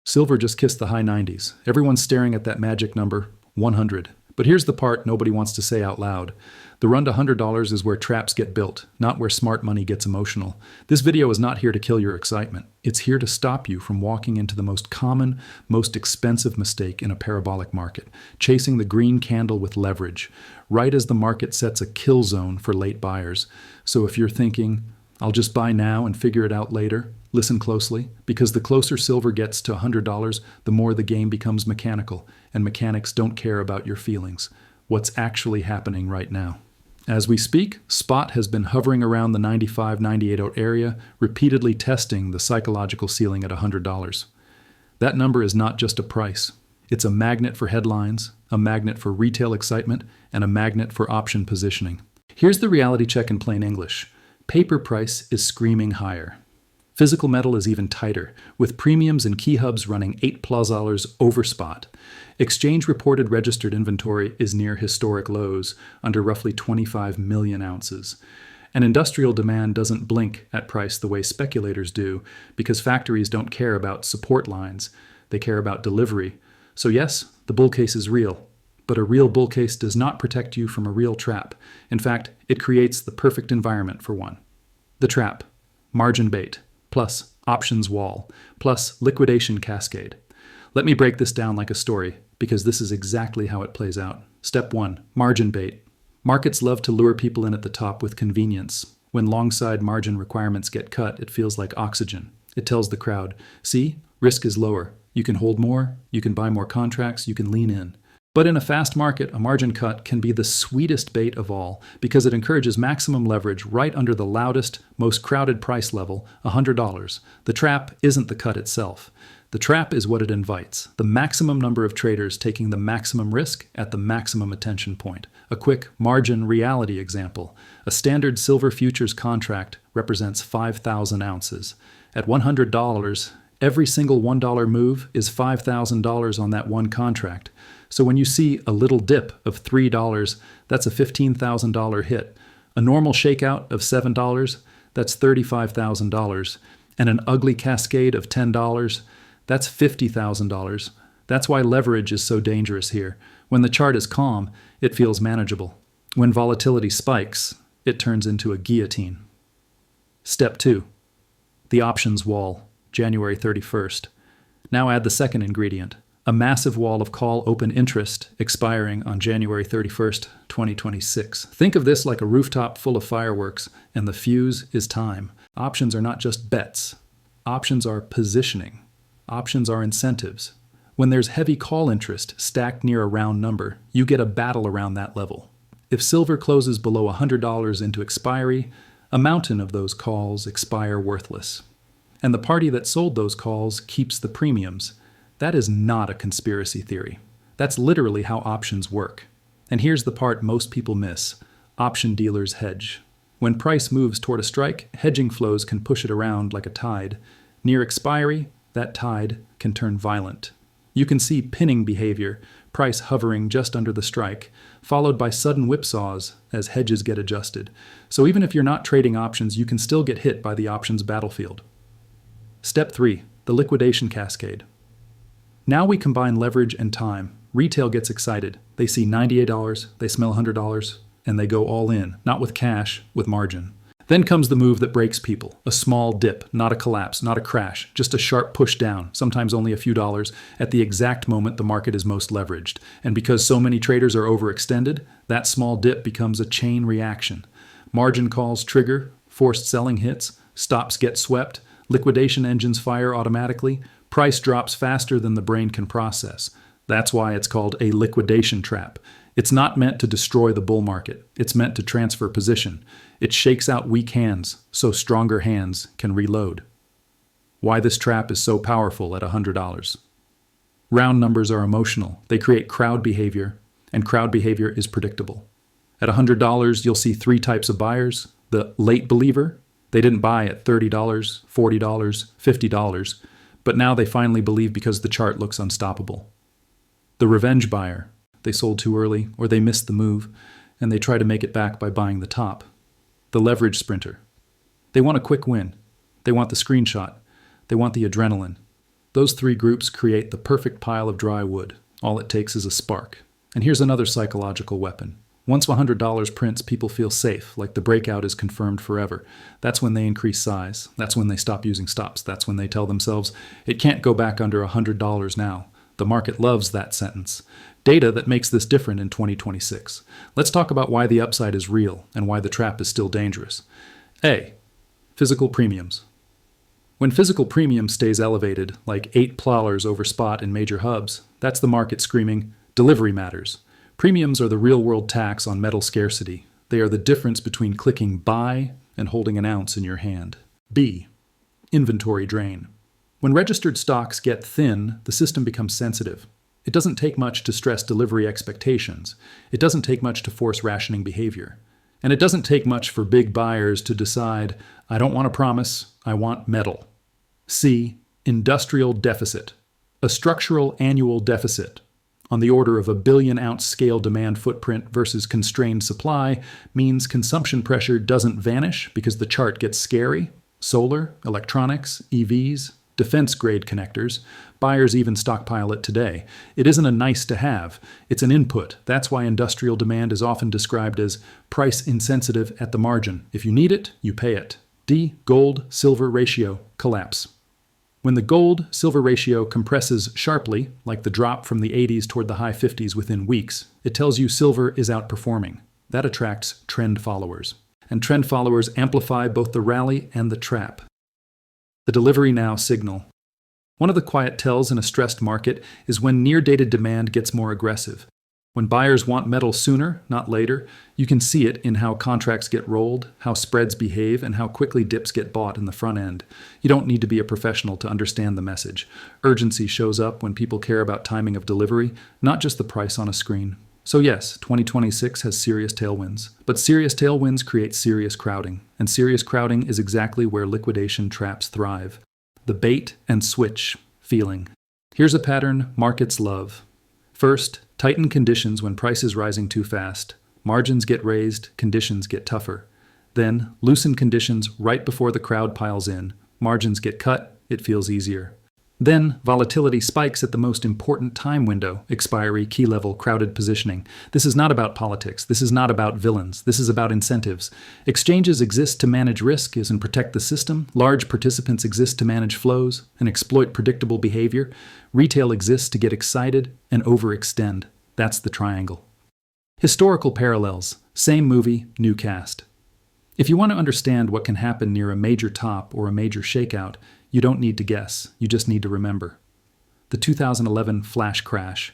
Silver just kissed the high 90s. Everyone's staring at that magic number, 100. But here's the part nobody wants to say out loud. The run to $100 is where traps get built, not where smart money gets emotional. This video is not here to kill your excitement. It's here to stop you from walking into the most common, most expensive mistake in a parabolic market, chasing the green candle with leverage, right as the market sets a kill zone for late buyers. So if you're thinking, I'll just buy now and figure it out later, listen closely, because the closer silver gets to $100, the more the game becomes mechanical, and mechanics don't care about your feelings. What's actually happening right now? As we speak, spot has been hovering around the 95-98 area, repeatedly testing the psychological ceiling at $100. That number is not just a price. It's a magnet for headlines, a magnet for retail excitement, and a magnet for option positioning. Here's the reality check in plain English. Paper price is screaming higher. Physical metal is even tighter, with premiums and key hubs running $8+ over spot. Exchange reported registered inventory is near historic lows, under roughly 25 million ounces. And industrial demand doesn't blink at price the way speculators do, because factories don't care about support lines, they care about delivery. So yes, the bull case is real, but a real bull case does not protect you from a real trap. In fact, it creates the perfect environment for one. The trap, margin bait, plus options wall, plus liquidation cascade. Let me break this down like a story, because this is exactly how it plays out. Step 1, margin bait. Markets love to lure people in at the top with convenience. When long-side margin requirements get cut, it feels like oxygen. It tells the crowd, see, risk is lower. You can hold more, you can buy more contracts, you can lean in. But in a fast market, a margin cut can be the sweetest bait of all because it encourages maximum leverage right under the loudest, most crowded price level, $100. The trap isn't the cut itself. The trap is what it invites, the maximum number of traders taking the maximum risk at the maximum attention point. A quick margin reality example. A standard silver futures contract represents 5,000 ounces. At $100, every single $1 move is $5,000 on that one contract. So when you see a little dip of $3, that's a $15,000 hit. A normal shakeout of $7, that's $35,000. And an ugly cascade of $10, that's $50,000. That's why leverage is so dangerous here. When the chart is calm, it feels manageable. When volatility spikes, it turns into a guillotine. Step 2. The options wall, January 31st. Now add the second ingredient. A massive wall of call open interest expiring on January 31st, 2026. Think of this like a rooftop full of fireworks, and the fuse is time. Options are not just bets. Options are positioning. Options are incentives. When there's heavy call interest stacked near a round number, you get a battle around that level. If silver closes below $100 into expiry, a mountain of those calls expire worthless. And the party that sold those calls keeps the premiums. That is not a conspiracy theory. That's literally how options work. And here's the part most people miss. Option dealers hedge. When price moves toward a strike, hedging flows can push it around like a tide. Near expiry, that tide can turn violent. You can see pinning behavior, price hovering just under the strike, followed by sudden whipsaws as hedges get adjusted. So even if you're not trading options, you can still get hit by the options battlefield. Step 3, the liquidation cascade. Now we combine leverage and time. Retail gets excited. They see $98, they smell $100, and they go all in, not with cash, with margin. Then comes the move that breaks people. A small dip, not a collapse, not a crash, just a sharp push down, sometimes only a few dollars, at the exact moment the market is most leveraged. And because so many traders are overextended, that small dip becomes a chain reaction. Margin calls trigger, forced selling hits, stops get swept, liquidation engines fire automatically, price drops faster than the brain can process. That's why it's called a liquidation trap. It's not meant to destroy the bull market. It's meant to transfer position. It shakes out weak hands so stronger hands can reload. Why this trap is so powerful at $100. Round numbers are emotional. They create crowd behavior, and crowd behavior is predictable. At $100, you'll see 3 types of buyers. The late believer. They didn't buy at $30, $40, $50. But now they finally believe because the chart looks unstoppable. The revenge buyer. They sold too early, or they missed the move, and they try to make it back by buying the top. The leverage sprinter. They want a quick win. They want the screenshot. They want the adrenaline. Those three groups create the perfect pile of dry wood. All it takes is a spark. And here's another psychological weapon. Once $100 prints, people feel safe, like the breakout is confirmed forever. That's when they increase size. That's when they stop using stops. That's when they tell themselves, it can't go back under $100 now. The market loves that sentence. Data that makes this different in 2026. Let's talk about why the upside is real and why the trap is still dangerous. A. Physical premiums. When physical premium stays elevated, like $8 over spot in major hubs, that's the market screaming, delivery matters. Premiums are the real-world tax on metal scarcity. They are the difference between clicking buy and holding an ounce in your hand. B. Inventory drain. When registered stocks get thin, the system becomes sensitive. It doesn't take much to stress delivery expectations. It doesn't take much to force rationing behavior. And it doesn't take much for big buyers to decide, I don't want a promise, I want metal. C. Industrial deficit. A structural annual deficit on the order of a billion-ounce scale demand footprint versus constrained supply means consumption pressure doesn't vanish because the chart gets scary. Solar, electronics, EVs, defense-grade connectors. Buyers even stockpile it today. It isn't a nice-to-have. It's an input. That's why industrial demand is often described as price-insensitive at the margin. If you need it, you pay it. D. Gold-silver ratio collapse. When the gold-silver ratio compresses sharply, like the drop from the 80s toward the high 50s within weeks, it tells you silver is outperforming. That attracts trend followers. And trend followers amplify both the rally and the trap. The delivery now signal. One of the quiet tells in a stressed market is when near-dated demand gets more aggressive. When buyers want metal sooner, not later, you can see it in how contracts get rolled, how spreads behave, and how quickly dips get bought in the front end. You don't need to be a professional to understand the message. Urgency shows up when people care about timing of delivery, not just the price on a screen. So yes, 2026 has serious tailwinds. But serious tailwinds create serious crowding. And serious crowding is exactly where liquidation traps thrive. The bait and switch feeling. Here's a pattern markets love. First, tighten conditions when price is rising too fast. Margins get raised, conditions get tougher. Then, loosen conditions right before the crowd piles in. Margins get cut, it feels easier. Then, volatility spikes at the most important time window, expiry, key level, crowded positioning. This is not about politics. This is not about villains. This is about incentives. Exchanges exist to manage risk and protect the system. Large participants exist to manage flows and exploit predictable behavior. Retail exists to get excited and overextend. That's the triangle. Historical parallels. Same movie, new cast. If you want to understand what can happen near a major top or a major shakeout, you don't need to guess, you just need to remember. The 2011 flash crash.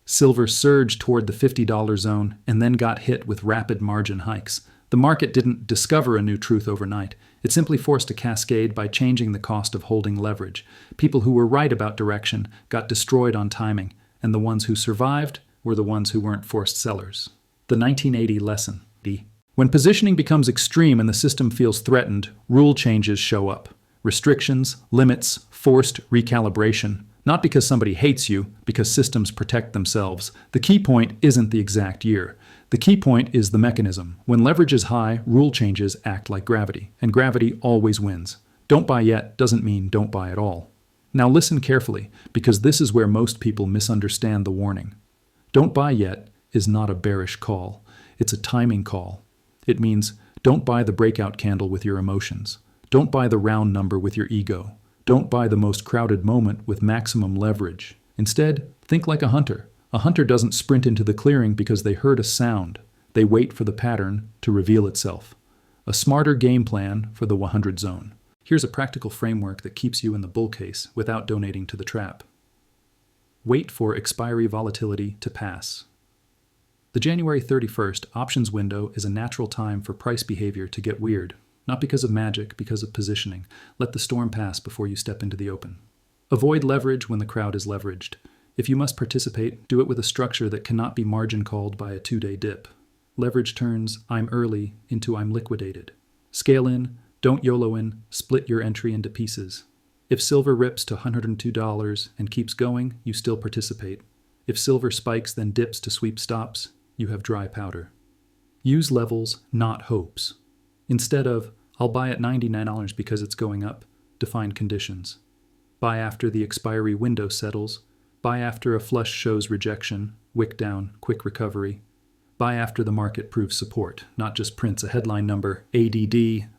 Silver surged toward the $50 zone and then got hit with rapid margin hikes. The market didn't discover a new truth overnight. It simply forced a cascade by changing the cost of holding leverage. People who were right about direction got destroyed on timing, and the ones who survived were the ones who weren't forced sellers. The 1980 lesson. When positioning becomes extreme and the system feels threatened, rule changes show up. Restrictions, limits, forced recalibration. Not because somebody hates you, because systems protect themselves. The key point isn't the exact year. The key point is the mechanism. When leverage is high, rule changes act like gravity, and gravity always wins. Don't buy yet doesn't mean don't buy at all. Now listen carefully, because this is where most people misunderstand the warning. Don't buy yet is not a bearish call. It's a timing call. It means don't buy the breakout candle with your emotions. Don't buy the round number with your ego. Don't buy the most crowded moment with maximum leverage. Instead, think like a hunter. A hunter doesn't sprint into the clearing because they heard a sound. They wait for the pattern to reveal itself. A smarter game plan for the 100 zone. Here's a practical framework that keeps you in the bull case without donating to the trap. Wait for expiry volatility to pass. The January 31st options window is a natural time for price behavior to get weird. Not because of magic, because of positioning. Let the storm pass before you step into the open. Avoid leverage when the crowd is leveraged. If you must participate, do it with a structure that cannot be margin called by a 2-day dip. Leverage turns I'm early into I'm liquidated. Scale in, don't YOLO in, split your entry into pieces. If silver rips to $102 and keeps going, you still participate. If silver spikes then dips to sweep stops, you have dry powder. Use levels, not hopes. Instead of, I'll buy at $99 because it's going up, define conditions. Buy after the expiry window settles. Buy after a flush shows rejection, wick down, quick recovery. Buy after the market proves support, not just prints a headline number, ADD,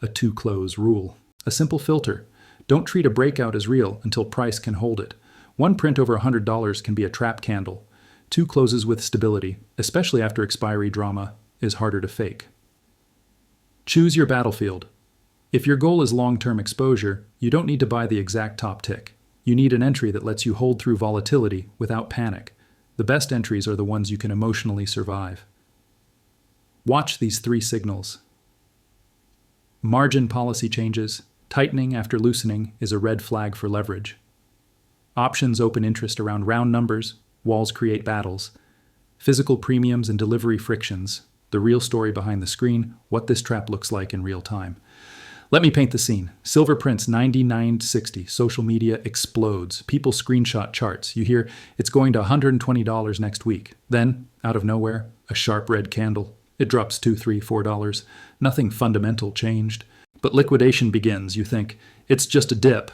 a two-close rule. A simple filter. Don't treat a breakout as real until price can hold it. One print over $100 can be a trap candle. Two closes with stability, especially after expiry drama, is harder to fake. Choose your battlefield. If your goal is long-term exposure, you don't need to buy the exact top tick. You need an entry that lets you hold through volatility without panic. The best entries are the ones you can emotionally survive. Watch these three signals. Margin policy changes. Tightening after loosening is a red flag for leverage. Options open interest around round numbers. Walls create battles. Physical premiums and delivery frictions. The real story behind the screen, what this trap looks like in real time. Let me paint the scene. Silver prints 99.60. Social media explodes. People screenshot charts. You hear it's going to $120 next week. Then, out of nowhere, a sharp red candle. It drops $2, $3, $4. Nothing fundamental changed. But liquidation begins. You think, it's just a dip.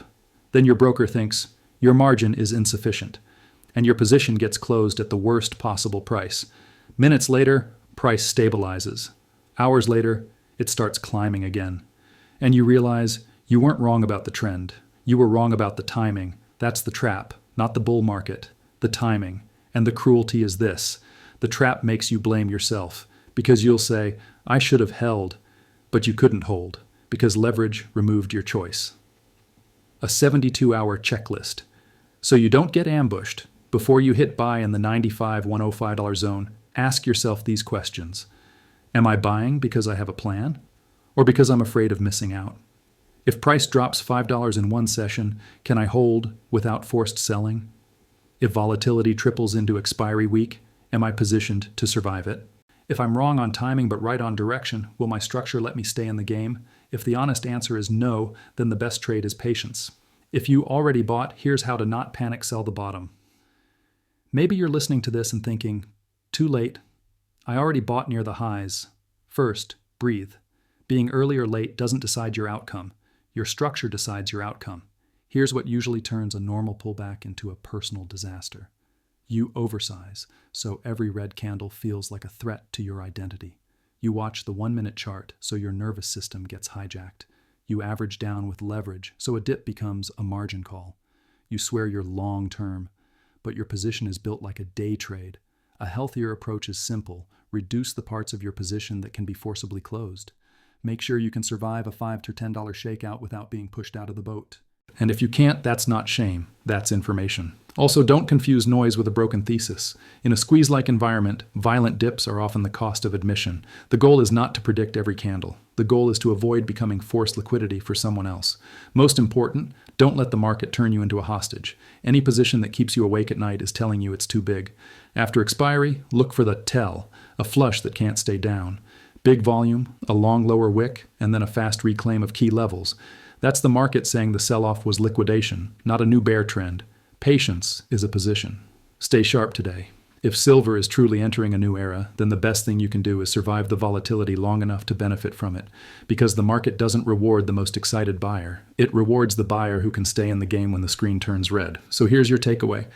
Then your broker thinks, your margin is insufficient. And your position gets closed at the worst possible price. Minutes later, price stabilizes. Hours later, it starts climbing again. And you realize you weren't wrong about the trend. You were wrong about the timing. That's the trap, not the bull market. The timing. And the cruelty is this. The trap makes you blame yourself because you'll say, I should have held, but you couldn't hold because leverage removed your choice. A 72-hour checklist. So you don't get ambushed. Before you hit buy in the $95, $105 zone, ask yourself these questions. Am I buying because I have a plan? Or because I'm afraid of missing out? If price drops $5 in one session, can I hold without forced selling? If volatility triples into expiry week, am I positioned to survive it? If I'm wrong on timing but right on direction, will my structure let me stay in the game? If the honest answer is no, then the best trade is patience. If you already bought, here's how to not panic sell the bottom. Maybe you're listening to this and thinking, too late. I already bought near the highs. First, breathe. Being early or late doesn't decide your outcome. Your structure decides your outcome. Here's what usually turns a normal pullback into a personal disaster. You oversize, so every red candle feels like a threat to your identity. You watch the 1-minute chart, so your nervous system gets hijacked. You average down with leverage, so a dip becomes a margin call. You swear you're long-term, but your position is built like a day trade. A healthier approach is simple. Reduce the parts of your position that can be forcibly closed. Make sure you can survive a $5 to $10 shakeout without being pushed out of the boat. And if you can't, that's not shame, that's information. Also, don't confuse noise with a broken thesis. In a squeeze-like environment, violent dips are often the cost of admission. The goal is not to predict every candle. The goal is to avoid becoming forced liquidity for someone else. Most important, don't let the market turn you into a hostage. Any position that keeps you awake at night is telling you it's too big. After expiry, look for the tell, a flush that can't stay down. Big volume, a long lower wick, and then a fast reclaim of key levels. That's the market saying the sell-off was liquidation, not a new bear trend. Patience is a position. Stay sharp today. If silver is truly entering a new era, then the best thing you can do is survive the volatility long enough to benefit from it, because the market doesn't reward the most excited buyer. It rewards the buyer who can stay in the game when the screen turns red. So here's your takeaway.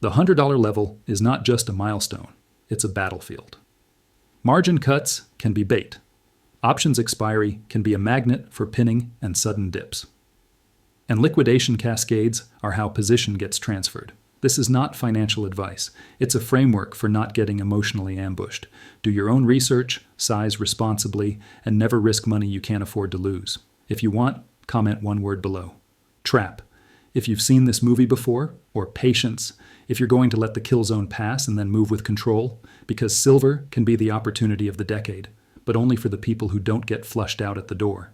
The $100 level is not just a milestone, it's a battlefield. Margin cuts can be bait. Options expiry can be a magnet for pinning and sudden dips. And liquidation cascades are how position gets transferred. This is not financial advice. It's a framework for not getting emotionally ambushed. Do your own research, size responsibly, and never risk money you can't afford to lose. If you want, comment one word below. Trap. If you've seen this movie before, or patience, if you're going to let the kill zone pass and then move with control, because silver can be the opportunity of the decade, but only for the people who don't get flushed out at the door.